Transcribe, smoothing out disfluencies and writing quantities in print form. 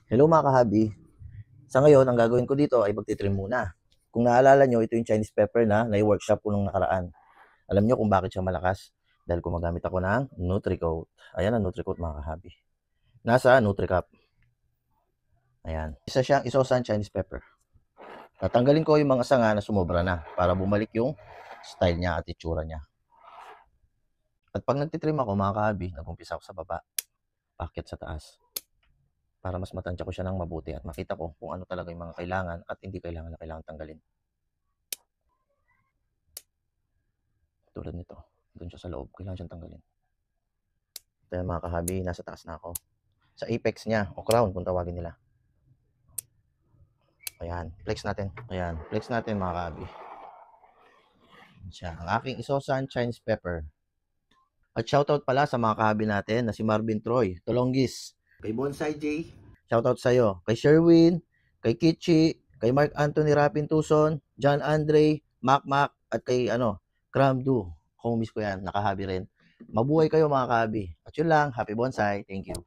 Hello mga kahabi. Sa ngayon, ang gagawin ko dito ay magtitrim muna. Kung naalala nyo, ito yung Chinese pepper na nai-workshop ko nung nakaraan. Alam nyo kung bakit siya malakas? Dahil gumagamit ako ng NutriCoat. Ayan ang NutriCoat mga kahabi. Nasa NutriCap. Ayan. Isa siyang isosan Chinese pepper. Tatanggalin ko yung mga sanga na sumobra na para bumalik yung style niya at itsura niya. At pag nagtitrim ako mga kahabi, nag-umpisa ako sa baba, packet sa taas. Para mas matansya ko siya ng mabuti at makita ko kung ano talaga yung mga kailangan at hindi kailangan na kailangan tanggalin. Tulad nito, doon siya sa loob, kailangan siyang tanggalin. Ito yung mga kahabi, nasa taas na ako. Sa apex niya, o crown kung tawagin nila. Ayan, flex natin. Ayan, flex natin mga kahabi. Siya, ang aking isosan Chinese pepper. At shoutout pala sa mga kahabi natin na si Marvin Troy, Tolongis, kay Bonsai J, shoutout sa'yo, kay Sherwin, kay Kichi, kay Mark Anthony Rapin Tucson, John Andre, Mac Mac, at kay Kramdu. Homies ko yan, nakahabi rin. Mabuhay kayo mga kahabi. At yun lang, happy bonsai. Thank you.